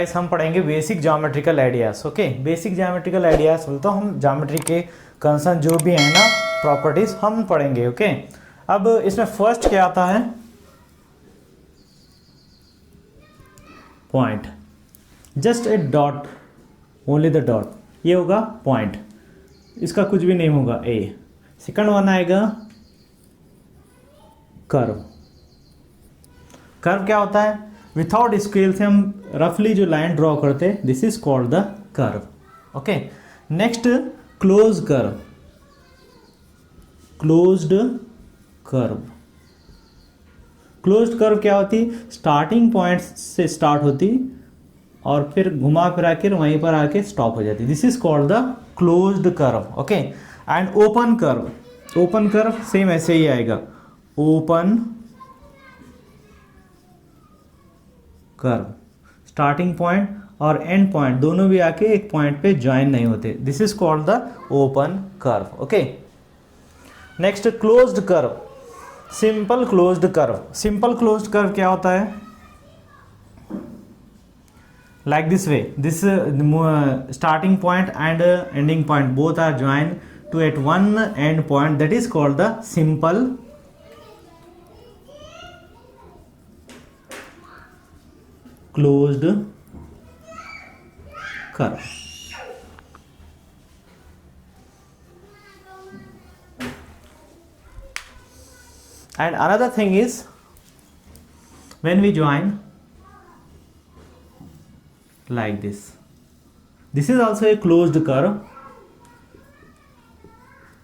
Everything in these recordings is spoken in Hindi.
हम पढ़ेंगे basic geometrical ideas. Okay, basic geometrical ideas बोलते तो हम ज्योमेट्री के कंसर्न जो भी है ना प्रॉपर्टीज हम पढ़ेंगे। ओके, अब इसमें फर्स्ट क्या आता है, point, just a dot, only the dot, ये होगा पॉइंट, इसका कुछ भी नेम होगा ए। सेकंड वन आएगा कर्व। कर्व क्या होता है, विथआउट स्केल से हम रफली जो लाइन ड्रॉ करते हैं, this is called the curve. Okay, next close curve, closed curve. Closed curve क्या होती, स्टार्टिंग पॉइंट से स्टार्ट होती और फिर घुमा फिरा कर वहीं पर आके स्टॉप हो जाती, this is called the closed curve. Okay, and open curve, open curve same ऐसे ही आएगा, ओपन कर्व, स्टार्टिंग पॉइंट और एंड पॉइंट दोनों भी आके एक पॉइंट पे ज्वाइन नहीं होते, this is called the open curve. Okay, next closed curve, simple closed curve. Simple closed curve क्या होता है, like this way, this starting point and ending point both are joined to at one end point, that is called the simple closed curve. And another thing is, when we join like this, this is also a closed curve,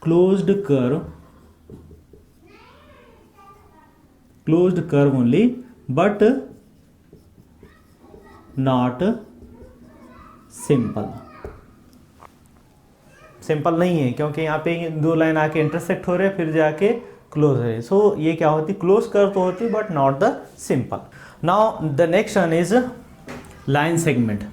closed curve, closed curve only, but not simple। Simple नहीं है क्योंकि यहाँ पे दो लाइन आके इंटरसेक्ट हो रहे फिर जाके क्लोज है, सो ये क्या होती, क्लोज कर्व तो होती but not the simple. Now the next one is line segment.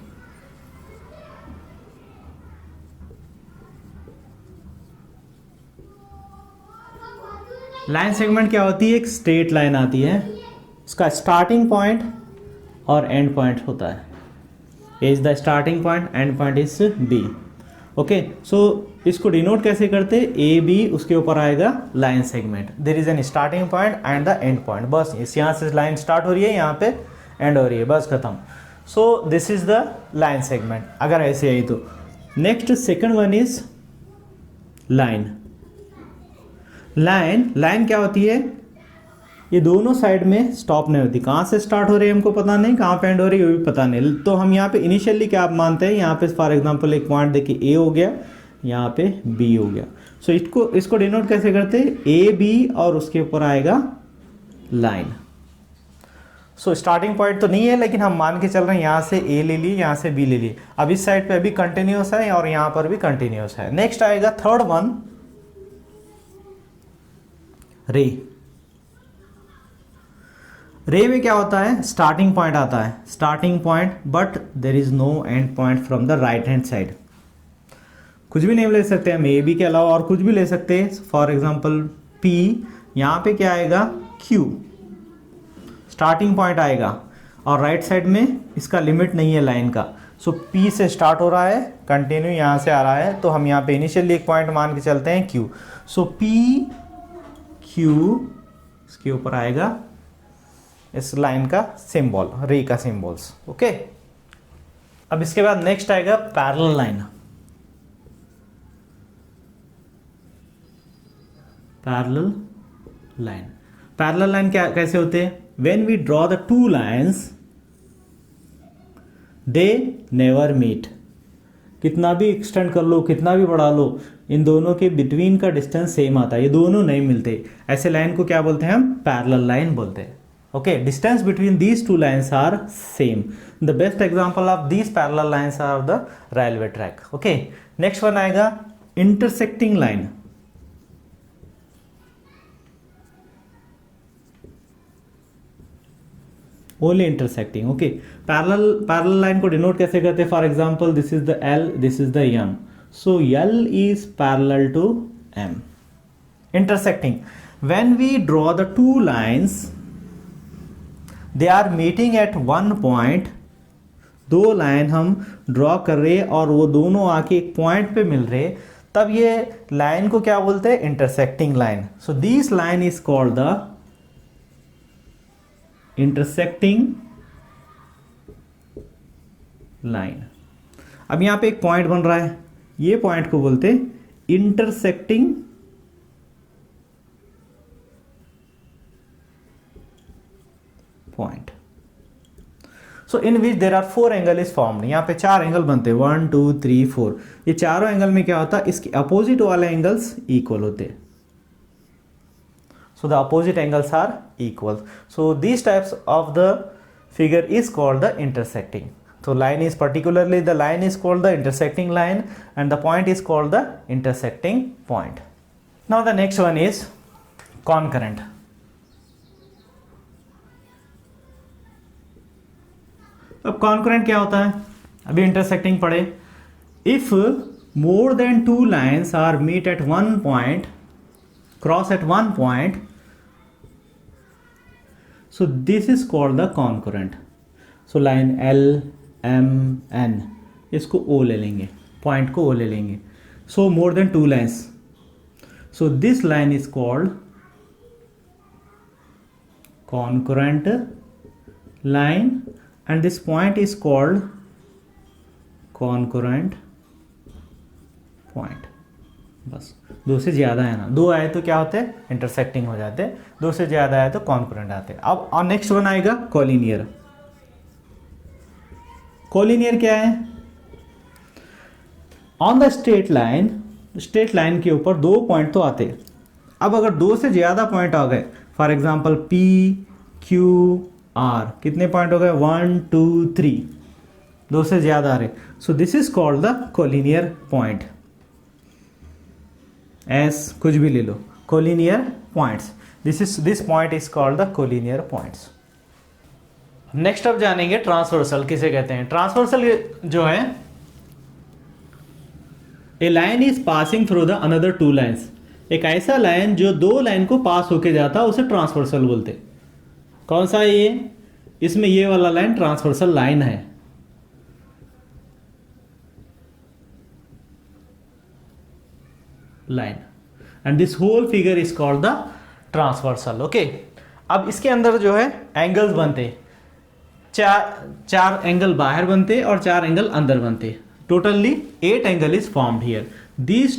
Line segment क्या होती है, एक स्ट्रेट लाइन आती है, उसका स्टार्टिंग पॉइंट और एंड पॉइंट होता है, A is the starting point, end point is B. Okay, so इसको डिनोट कैसे करते, ए बी, उसके ऊपर आएगा line segment, there is an starting point and the end point, बस इस यहाँ से लाइन स्टार्ट हो रही है, यहाँ पे एंड हो रही है, बस खत्म। सो this is the line segment, अगर ऐसे आई तो। Next second one is line. Line, line क्या होती है, ये दोनों साइड में स्टॉप नहीं होती, कहाँ से स्टार्ट हो रही है हमको पता नहीं, कहाँ पे एंड हो रही है वो भी पता नहीं, तो हम यहाँ पे इनिशियली क्या आप मानते हैं, यहाँ पे फॉर एग्जांपल एक पॉइंट देखिए ए हो गया, यहाँ पे बी हो गया, सो इसको डिनोट कैसे करते हैं, ए बी और उसके ऊपर आएगा लाइन। सो स्टार्टिंग पॉइंट तो नहीं है लेकिन हम मान के चल रहे हैं यहाँ से ए ले लिए, यहाँ से बी ले लिए, अब इस साइड पे अभी कंटिन्यूस है और यहाँ पर भी कंटिन्यूस है। नेक्स्ट आएगा थर्ड वन, रे। रे में क्या होता है, स्टार्टिंग पॉइंट आता है, starting point but there is no end point from the right hand side, कुछ भी नहीं ले सकते हम, ए बी के अलावा और कुछ भी ले सकते हैं, फॉर एग्जांपल पी, यहाँ पे क्या आएगा क्यू, स्टार्टिंग पॉइंट आएगा और राइट साइड में इसका लिमिट नहीं है लाइन का, सो पी से स्टार्ट हो रहा है, कंटिन्यू यहाँ से आ रहा है, तो हम यहाँ पे इनिशियली एक पॉइंट मान के चलते हैं क्यू, सो पी क्यू, इसके ऊपर आएगा इस लाइन का सिंबल, रे का सिंबल्स। ओके, अब इसके बाद नेक्स्ट आएगा parallel line. Parallel line, parallel line क्या कैसे होते हैं, when we draw the two lines they never meet, कितना भी एक्सटेंड कर लो, कितना भी बढ़ा लो, इन दोनों के बिटवीन का डिस्टेंस सेम आता है, ये दोनों नहीं मिलते, ऐसे लाइन को क्या बोलते हैं हम, पैरेलल लाइन बोलते हैं। Okay, distance between these two lines are same, the best example of these parallel lines are the railway track. Okay, next one आएगा intersecting line. Only intersecting. Okay, parallel line को डिनोट कैसे करते हैं, for example this is the L, this is the M, so L is parallel to M. Intersecting, when we draw the two lines, they are meeting at one point दो लाइन हम ड्रॉ कर रहे हैं और वो दोनों आके एक पॉइंट पे मिल रहे, तब ये लाइन को क्या बोलते हैं? Intersecting line. So this line is called the intersecting line. अब यहां पे एक पॉइंट बन रहा है, ये पॉइंट को बोलते हैं intersecting point. So in which there are 4 angle is formed. यहाँ पे 4 एंगल बनते हैं, 1 2 3 4. ये चारों एंगल में क्या होता है? इसके अपोजिट वाले एंगल्स इक्वल होते हैं. So the opposite angles are equal. So this types of the figure is called the intersecting. So line is particularly the line is called the intersecting line and the point is called the intersecting point. Now the next one is concurrent. अब concurrent क्या होता है? अभी intersecting पढ़े. If more than 2 lines are meet at one point, cross at one point, so this is called the concurrent. So line L M N, इसको O ले लेंगे, पॉइंट को O ले लेंगे. So more than 2 lines. So this line is called concurrent line and this point is called concurrent point. बस 2 से ज़्यादा है ना, 2 आए तो क्या होते हैं? इंटरसेक्टिंग हो जाते हैं. 2 से ज़्यादा आए तो कॉन्करेंट आते हैं. अब और नेक्स्ट वन आएगा कोलिनियर. कोलिनियर क्या है? ऑन द स्ट्रेट लाइन के ऊपर 2 पॉइंट तो आते हैं. अब अगर 2 से ज्यादा पॉइंट आ गए, for example P Q R, कितने पॉइंट हो गए? 1 2 3. 2 से ज्यादा आ रहे, so this is called the collinear point. एस कुछ भी ले लो, collinear points. This point is called the collinear points. Next अब जानेंगे ट्रांसवर्सल किसे कहते हैं. ट्रांसवर्सल जो है, a line is passing through the another 2 lines. एक ऐसा लाइन जो 2 लाइन को पास होके जाता है उसे ट्रांसवर्सल बोलते. कौन सा है ये? इसमें ये वाला लाइन ट्रांसवर्सल लाइन है. Line and this whole figure is called the transversal. Okay, अब इसके अंदर जो है एंगल्स बनते, चार एंगल बाहर बनते और 4 एंगल अंदर बनते. Totally 8 angle is formed here. these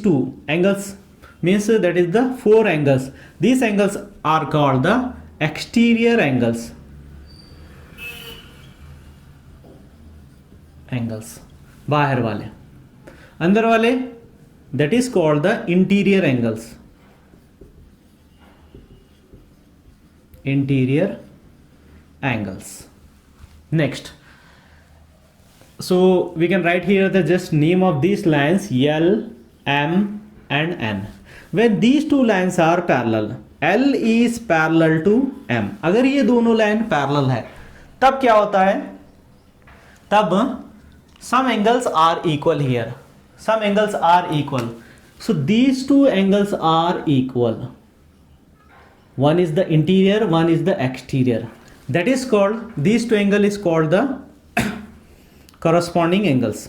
two angles means that is the 4 angles. These angles are called the exterior angles. बाहर वाले. अंदर वाले that is called the interior angles. Next, so we can write here the just name of these lines L, M and N. When these 2 lines are parallel, L is parallel to M. अगर ये दोनों लाइन पैरेलल है तब क्या होता है? तब some angles are equal here. Some angles are equal. So these 2 angles are equal. One is the interior, one is the exterior. That is called, these 2 angle is called the corresponding angles.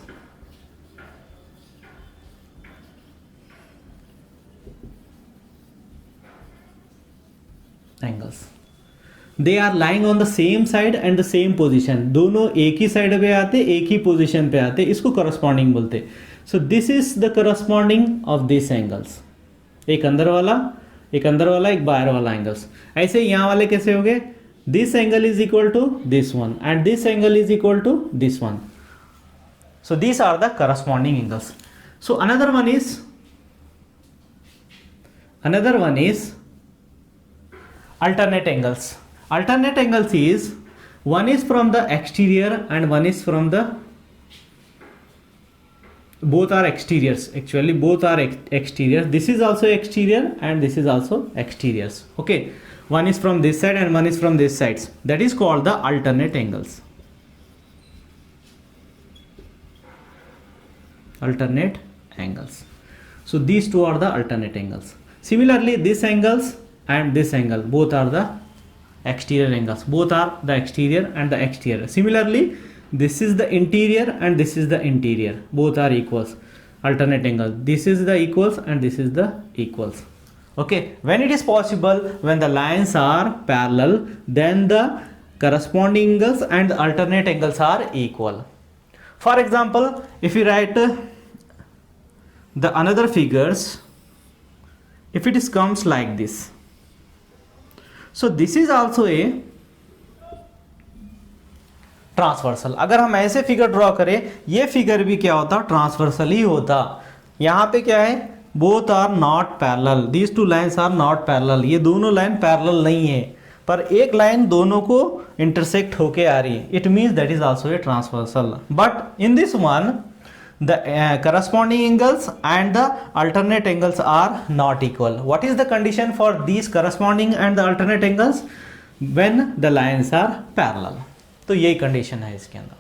They are lying on the same side and the same position. दोनों एक ही साइड पे आते, एक ही पोजीशन पे आते, इसको corresponding बोलते. So this is the corresponding of these angles. एक अंदर वाला, एक बाहर वाला एंगल्स. ऐसे यहाँ वाले कैसे हो गए? This angle is equal to this one and this angle is equal to this one. So these are the corresponding angles. So another one is alternate angles. Alternate angles is one is from the exterior and one is from the, both are exteriors. Actually both are exteriors. This is also exterior and this is also exteriors. Okay, one is from this side and one is from this side. That is called the alternate angles. Alternate angles. So these two are the alternate angles. Similarly, this angles and this angle both are the exterior angles, both are the exterior and the exterior. Similarly, this is the interior and this is the interior, both are equals, alternate angle. This is the equals and this is the equals. Okay, when it is possible, when the lines are parallel, then the corresponding angles and the alternate angles are equal. For example, if you write the another figures, if it is comes like this, so this is also a transversal. अगर हम ऐसे फिगर ड्रॉ करें, ये फिगर भी क्या होता, ट्रांसवर्सल ही होता. यहाँ पे क्या है, both are not parallel, these two lines are not parallel. ये दोनों लाइन पैरेलल नहीं है, पर एक लाइन दोनों को इंटरसेक्ट होके आ रही है. It means that is also a transversal. But in this one the corresponding angles and the alternate angles are not equal. What is the condition for these corresponding and the alternate angles? When the lines are parallel. तो यही कंडीशन है इसके अंदर.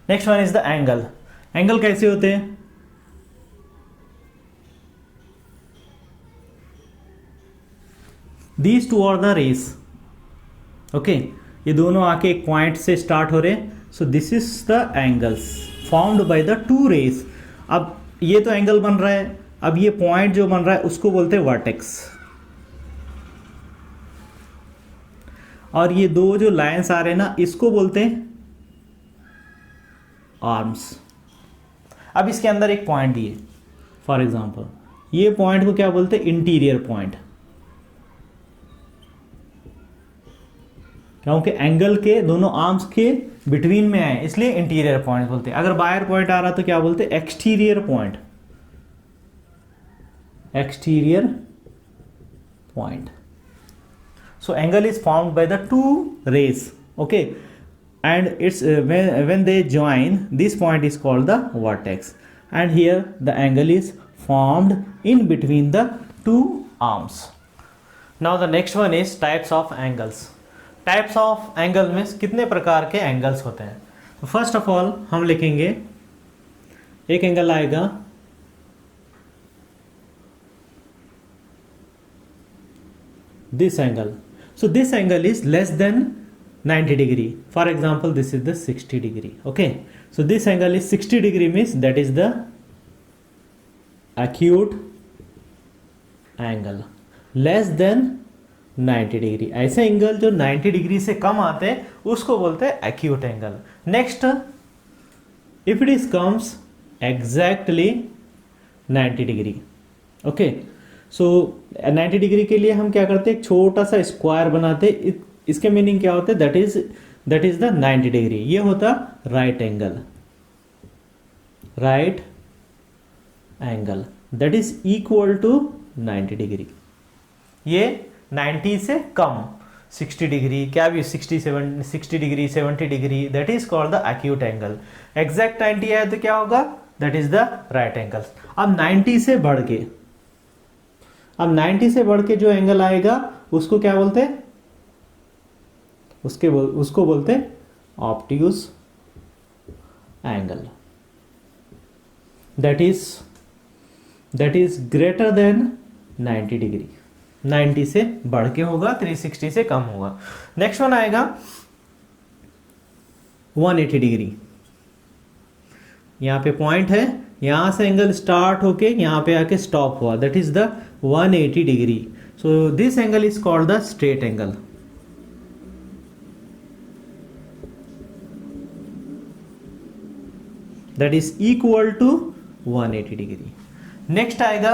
Next one is the angle. Angle कैसे होते हैं? These two are the rays. Okay, ये दोनों आके एक पॉइंट से स्टार्ट हो रहे हैं. So this is the angles formed by the two rays. अब ये तो एंगल बन रहा है, अब ये पॉइंट जो बन रहा है उसको बोलते हैं वर्टेक्स, और ये दो जो लाइंस आ रहे हैं ना, इसको बोलते हैं आर्म्स. अब इसके अंदर एक पॉइंट दिए, फॉर एग्जांपल ये पॉइंट को क्या बोलते हैं, इंटीरियर पॉइंट, क्योंकि एंगल के दोनों आर्म्स के बिटवीन में है, इसलिए इंटीरियर पॉइंट बोलते हैं. अगर बाहर पॉइंट आ रहा तो क्या बोलते हैं, exterior point. Exterior point. So angle is formed by the two rays, okay, and it's when they join, this point is called the vertex, and here the angle is formed in between the two arms. Now the next one is types of angles. Types of angle means कितने प्रकार के angles होते हैं. तो first of all हम लिखेंगे, एक एंगल आएगा this angle. So this angle is less than 90 degree. For example, this is the 60 degree. Okay, so this angle is 60 degree, means that is the acute angle. Less than 90 degree, ऐसे एंगल जो 90 डिग्री से कम आते हैं उसको बोलते हैं acute angle. Next, if it is comes exactly 90 degree. Okay, so 90 degree के लिए हम क्या करते हैं, एक छोटा सा स्क्वायर बनाते. इसके मीनिंग क्या होते हैं, दैट इज द 90 डिग्री. ये होता right angle. Right angle that is equal to 90 degree. ये 90 से कम, 60 डिग्री, क्या भी 60 degree, 70 degree, that is called the acute angle. Exact 90 है तो क्या होगा, that is the right angle. अब 90 से बढ़ के, अब 90 से बढ़ के जो एंगल आएगा उसको क्या बोलते हैं, उसको बोलते हैं obtuse angle. That is greater than 90 degree. 90 से बढ़ के होगा, 360 से कम होगा. नेक्स्ट वन आएगा 180 डिग्री. यहां पे पॉइंट है, यहां से एंगल स्टार्ट होके यहां पे आके स्टॉप हुआ, that is the 180 degree. So this angle is called the straight angle. That is equal to 180 degree. Next आएगा,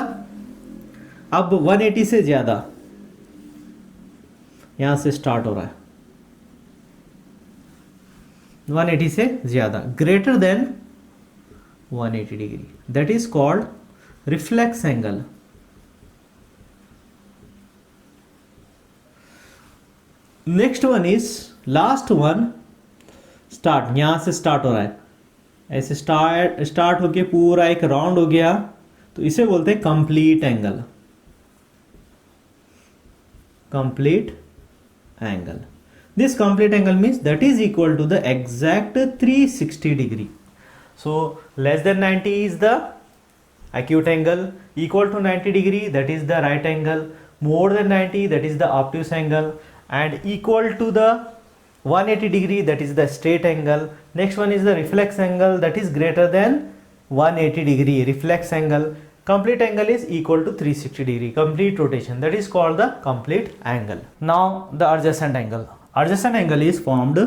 अब 180 से ज्यादा, यहां से स्टार्ट हो रहा है, 180 से ज्यादा, greater than 180 degree, that is called reflex angle. Next one is last one, start, यहां से स्टार्ट हो रहा है, ऐसे स्टार्ट होके पूरा एक राउंड हो गया, तो इसे बोलते हैं complete angle. Complete angle. This complete angle means that is equal to the exact 360 degree. So less than 90 is the acute angle, equal to 90 degree that is the right angle, more than 90 that is the obtuse angle, and equal to the 180 degree, that is the straight angle. Next one is the reflex angle, that is greater than 180 degree reflex angle. Complete angle is equal to 360 degree, complete rotation, that is called the complete angle. Now the adjacent angle. Adjacent angle is formed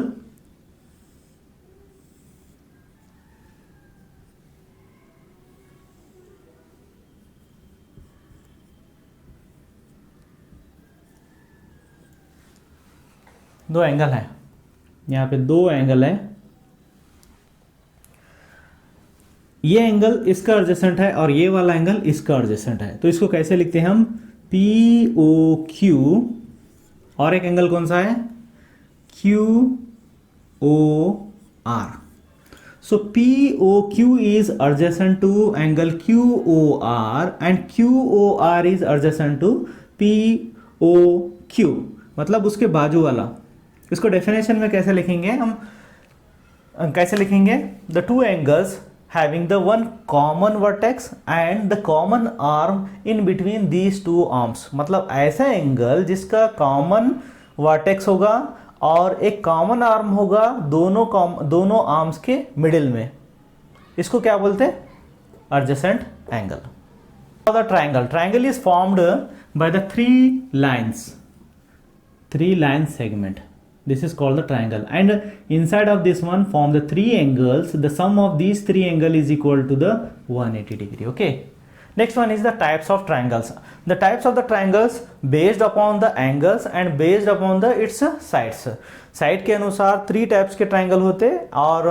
दो एंगल है, यहाँ पे दो एंगल है, ये एंगल इसका एडजेसेंट है और ये वाला एंगल इसका एडजेसेंट है, तो इसको कैसे लिखते हैं हम, पी ओ क्यू, और एक एंगल कौन सा है, Q O R. So P O Q is adjacent to angle Q O R and Q O R is adjacent to P O Q, मतलब उसके बाजू वाला. इसको डेफिनेशन में कैसे लिखेंगे हम, कैसे लिखेंगे, the two angles having the one common vertex and the common arm in between these two arms. मतलब ऐसा एंगल जिसका कॉमन वर्टेक्स होगा और एक कॉमन आर्म होगा दोनों आर्म्स के मिडिल में, इसको क्या बोलते हैं, adjacent angle. The triangle is formed by the three line segment. This is called the triangle, and inside of this one form the three angles. The sum of these three angles is equal to the 180 degree. Okay. Next one is the types of triangles. The types of the triangles based upon the angles and based upon the its sides. Side के अनुसार 3 टाइप्स के ट्राइंगल होते और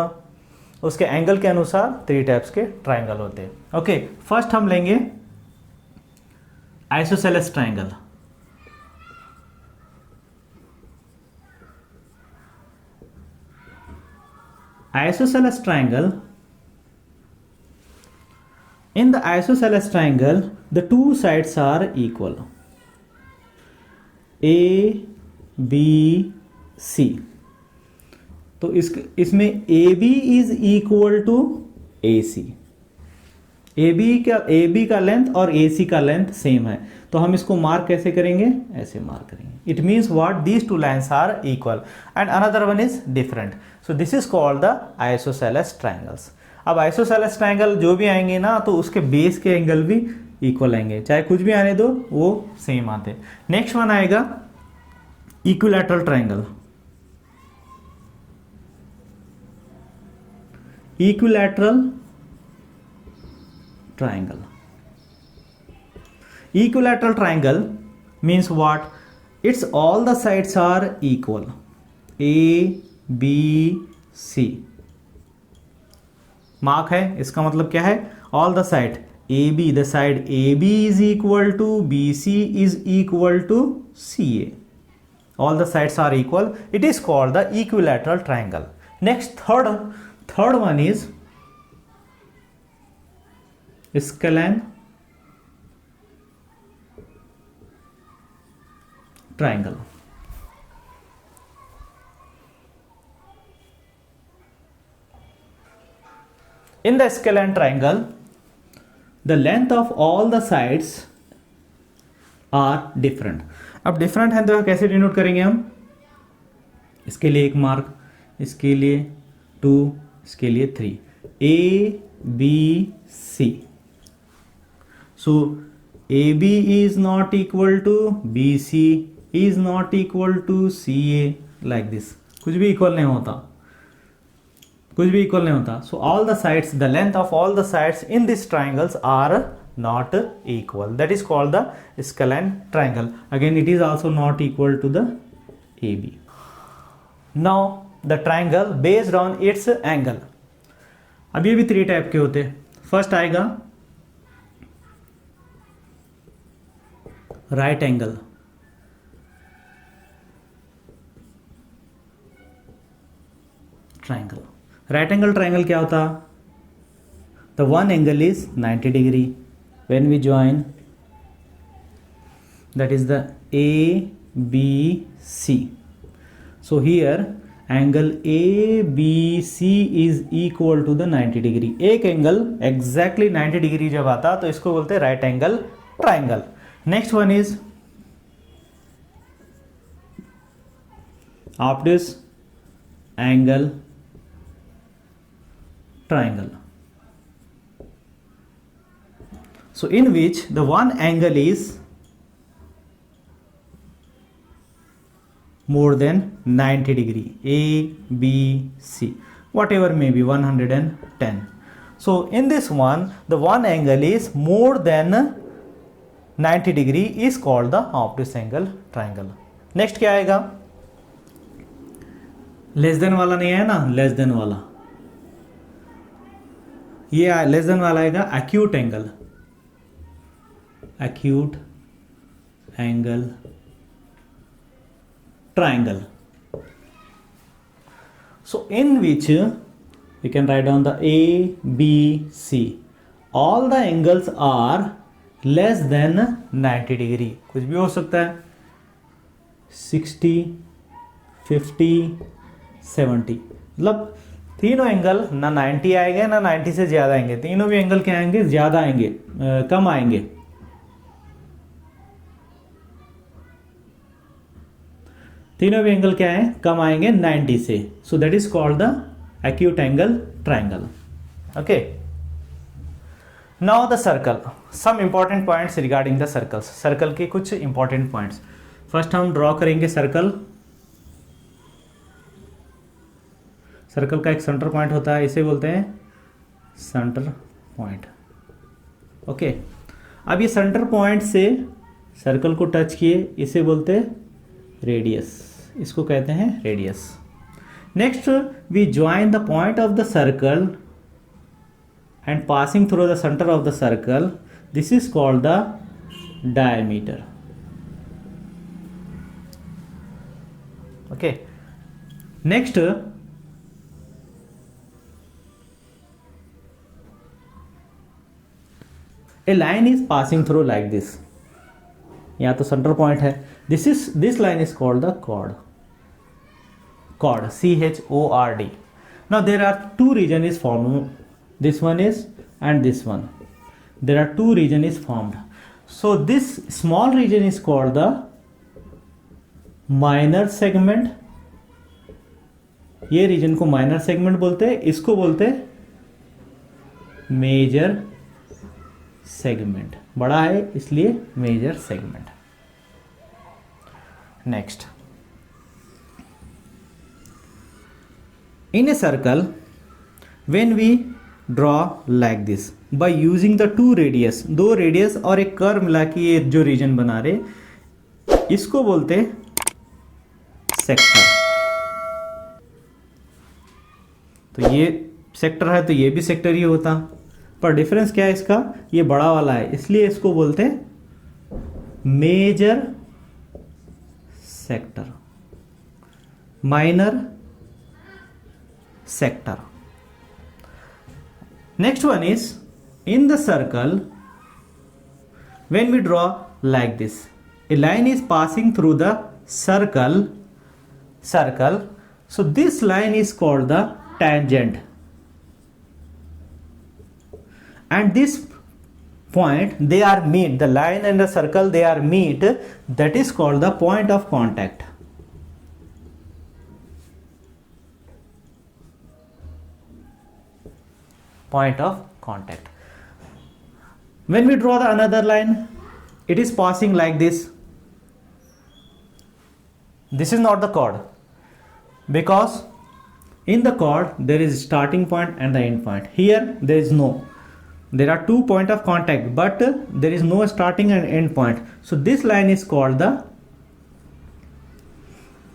उसके एंगल के अनुसार 3 टाइप्स के ट्राइंगल होते. ओके, फर्स्ट हम लेंगे isosceles triangle. Isosceles triangle. In the isosceles triangle, the two sides are equal. A, B, C. तो इसमें AB is equal to AC. AB का लेंथ और AC का लेंथ सेम है, तो हम इसको मार्क कैसे करेंगे, ऐसे मार्क करेंगे. It means what, these two lines are equal and another one is different. So this is called the isosceles triangles. अब आइसोसेलेस ट्राइंगल जो भी आएंगे ना, तो उसके बेस के एंगल भी इक्वल आएंगे, चाहे कुछ भी आने दो वो सेम आते. नेक्स्ट वन आएगा equilateral triangle. Equilateral triangle. Equilateral triangle means what? It's all the sides are equal. A, B, C. Mark है, इसका मतलब क्या है, all the side AB, the side AB is equal to BC is equal to CA. All the sides are equal. It is called the equilateral triangle. Next, third one is scalene triangle. In the scalene triangle, the length of all the sides are different. अब different है तो कैसे डिनोट करेंगे हम, इसके लिए 1 मार्क, इसके लिए 2, इसके लिए 3. A, B, C. So AB is not equal to BC is not equal to CA, like this. कुछ भी इक्वल नहीं होता, कुछ भी इक्वल नहीं होता. So all the sides, the length of all the sides in these triangles are not equal. That is called the scalene triangle. Again, it is also not equal to the AB. Now the triangle based on its angle. अब ये भी 3 टाइप के होते हैं. फर्स्ट आएगा right angle. Triangle. Right angle triangle क्या होता, the one angle is 90 degree when we join, that is the ABC. So here angle ABC is equal to the 90 degree. एक एंगल एग्जैक्टली 90 डिग्री जब आता तो इसको बोलते हैं right angle triangle. Next one is obtuse angle triangle. So in which the one angle is more than 90 degree, A, B, C, whatever may be 110. So in this one, the one angle is more than 90 degree is called the obtuse angle triangle. Next क्या आएगा? लेस देन वाला नहीं है ना, लेस देन वाला, ये लेस देन वाला आएगा acute angle, acute angle triangle. So in which we can write down the A, B, C. All the angles are less than 90 degree. कुछ भी हो सकता है, 60, 50, 70, मतलब तीनों एंगल ना 90 आएंगे ना 90 से ज़्यादा आएंगे, तीनों भी एंगल क्या आएंगे, ज़्यादा आएंगे, कम आएंगे। तीनों भी एंगल क्या है, कम आएंगे 90 से। So that is called the acute angle triangle. Okay, now the circle, some important points regarding the circles. Circle के कुछ इंपॉर्टेंट पॉइंट्स, फर्स्ट हम ड्रॉ करेंगे सर्कल। सर्कल का एक सेंटर पॉइंट होता है, इसे बोलते हैं सेंटर पॉइंट। ओके, अब ये सेंटर पॉइंट से सर्कल को टच किए, इसे बोलते हैं रेडियस, इसको कहते हैं radius. Next we join the point of the circle and passing through the centre of the circle, this is called the diameter. Okay, next a line is passing through like this, यहाँ तो सेंटर पॉइंट है, this line is called the chord, C-H-O-R-D. Now there are two region is formed, this one is and this one, there are two region is formed. So this small region is called the minor segment, ये region को minor segment बोलते हैं, इसको बोलते हैं major सेगमेंट, बड़ा है इसलिए major segment. Next, in a circle when we draw like this by using the two radius, दो रेडियस और एक कर्व मिला के ये जो रीजन बना रहे, इसको बोलते सेक्टर। तो ये सेक्टर है तो ये भी सेक्टर ही होता, पर डिफरेंस क्या है इसका, ये बड़ा वाला है इसलिए इसको बोलते हैं major sector, minor sector. Next one is in the circle when we draw like this, a line is passing through the circle, so this line is called the tangent, and this point they are meet, the line and the circle they are meet, that is called the point of contact. Point of contact. When we draw the another line, it is passing like this. This is not the chord, because in the chord there is starting point and the end point. Here there is no, there are two point of contact but there is no starting and end point, so this line is called the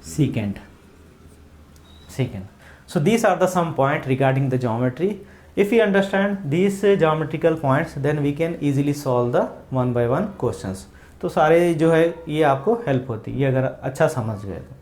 secant. So these are the some point regarding the geometry. If we understand these geometrical points, then we can easily solve the one by one questions. तो सारे जो है ये आपको हेल्प होती है, ये अगर अच्छा समझ गए तो।